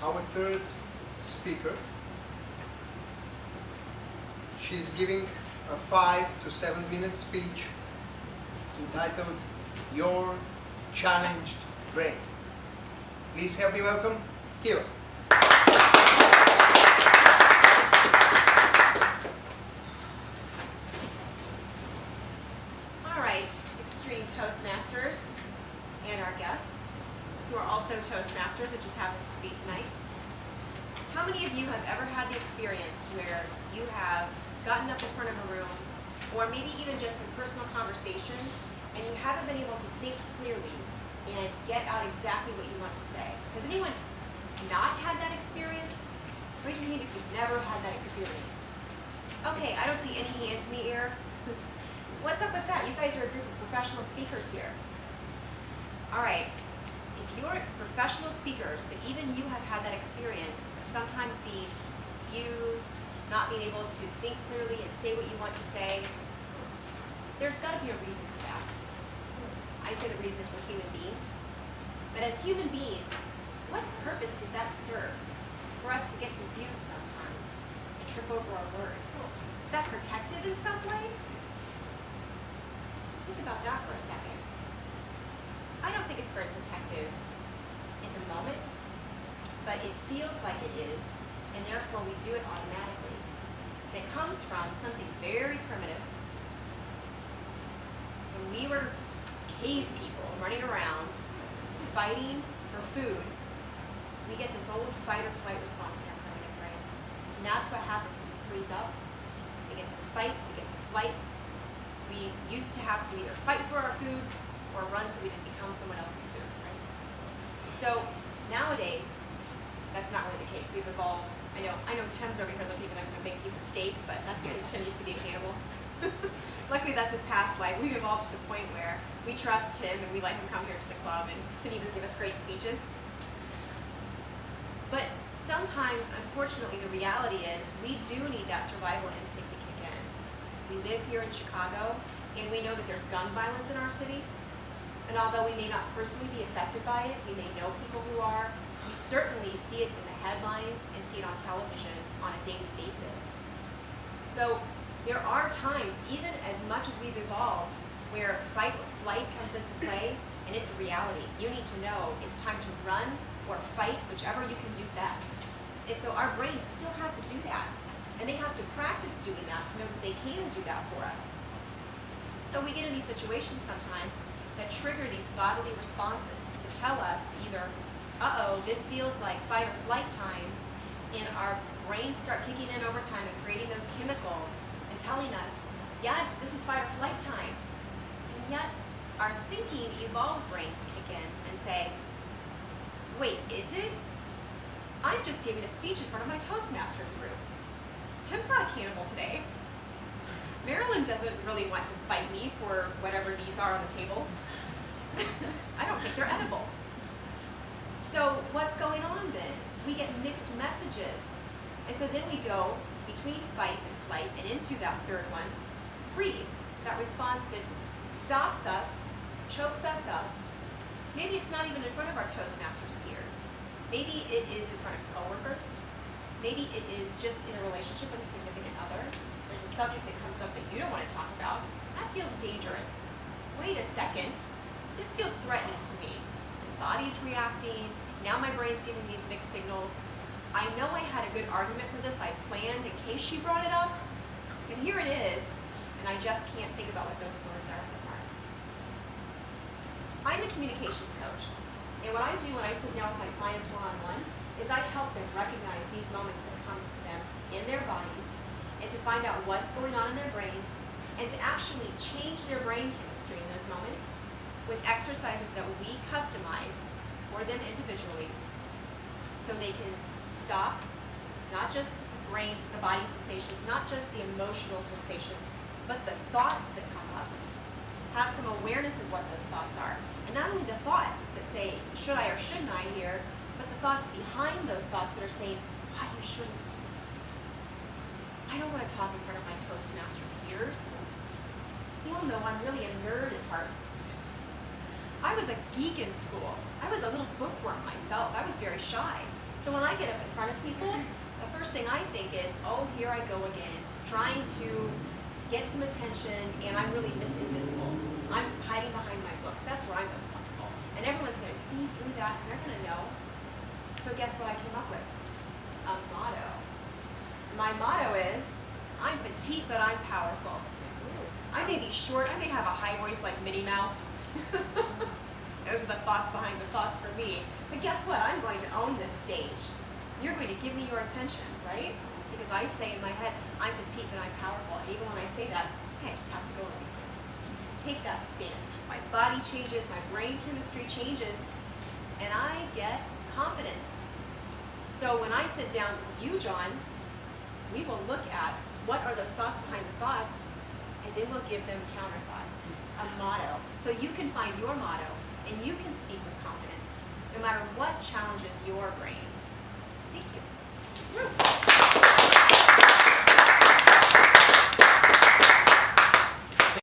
our third speaker. She's giving a 5 to 7 minute speech entitled Your Challenged Brain. Please help me welcome Kira. All right, extreme Toastmasters and our guests, who are also Toastmasters, it just happens to be tonight. How many of you have ever had the experience where you have gotten up in front of a room, or maybe even just in personal conversation, and you haven't been able to think clearly and get out exactly what you want to say? Has anyone not had that experience? Raise your hand if you've never had that experience. Okay, I don't see any hands in the air. What's up with that? You guys are a group of professional speakers here. All right, if you're professional speakers, but even you have had that experience of sometimes being confused, not being able to think clearly and say what you want to say, there's got to be a reason for that. I'd say the reason is we're human beings. But as human beings, what purpose does that serve? For us to get confused sometimes and trip over our words. Is that protective in some way? Think about that for a second. I don't think it's very protective in the moment, but it feels like it is, and therefore we do it automatically. And it comes from something very primitive. When we were cave people running around fighting for food, we get this old fight or flight response in our primitive brains. And that's what happens when we freeze up. We get this fight, we get the flight. We used to have to either fight for our food or run so we didn't become someone else's food, right? So nowadays, that's not really the case. We've evolved. I know Tim's over here looking at a big piece of steak, but that's because Tim used to be a cannibal. Luckily, that's his past life. We've evolved to the point where we trust Tim and we let him come here to the club and can even give us great speeches. But sometimes, unfortunately, the reality is we do need that survival instinct to kick in. We live here in Chicago, and we know that there's gun violence in our city. And although we may not personally be affected by it, we may know people who are, we certainly see it in the headlines and see it on television on a daily basis. So there are times, even as much as we've evolved, where fight or flight comes into play, and it's a reality. You need to know it's time to run or fight, whichever you can do best. And so our brains still have to do that. And they have to practice doing that to know that they can do that for us. So we get in these situations sometimes that trigger these bodily responses that tell us either, uh-oh, this feels like fight or flight time, and our brains start kicking in over time and creating those chemicals and telling us, yes, this is fight or flight time. And yet, our thinking, evolved brains kick in and say, wait, is it? I'm just giving a speech in front of my Toastmasters group. Tim's not a cannibal today. Marilyn doesn't really want to fight me for whatever these are on the table. I don't think they're edible. So what's going on then? We get mixed messages. And so then we go between fight and flight and into that third one, freeze, that response that stops us, chokes us up. Maybe it's not even in front of our Toastmasters peers. Maybe it is in front of coworkers. Maybe it is just in a relationship with a significant other. There's a subject that comes up that you don't want to talk about. That feels dangerous. Wait a second. This feels threatening to me. My body's reacting. Now my brain's giving these mixed signals. I know I had a good argument for this. I planned in case she brought it up. And here it is. And I just can't think about what those words are. I'm a communications coach. And what I do when I sit down with my clients one-on-one is I help them recognize these moments that come to them in their bodies and to find out what's going on in their brains and to actually change their brain chemistry in those moments with exercises that we customize for them individually so they can stop not just the body sensations, not just the emotional sensations, but the thoughts that come up. Have some awareness of what those thoughts are. And not only the thoughts that say, should I or shouldn't I here, but the thoughts behind those thoughts that are saying, why you shouldn't. I don't want to talk in front of my Toastmaster peers. They all know I'm really a nerd at heart. I was a geek in school. I was a little bookworm myself. I was very shy. So when I get up in front of people, the first thing I think is, oh, here I go again, trying to get some attention, and I'm really Miss Invisible. I'm hiding behind my books. That's where I'm most comfortable. And everyone's going to see through that, and they're going to know. So guess what I came up with? A motto. My motto is, I'm petite, but I'm powerful. I may be short, I may have a high voice like Minnie Mouse. Those are the thoughts behind the thoughts for me. But guess what? I'm going to own this stage. You're going to give me your attention, right? Because I say in my head, I'm petite, but I'm powerful. And even when I say that, hey, I just have to go like this. Take that stance. My body changes, my brain chemistry changes, and I get confidence. So when I sit down with you, John, we will look at what are those thoughts behind the thoughts, and then we'll give them counter thoughts, a motto. So you can find your motto, and you can speak with confidence, no matter what challenges your brain. Thank you.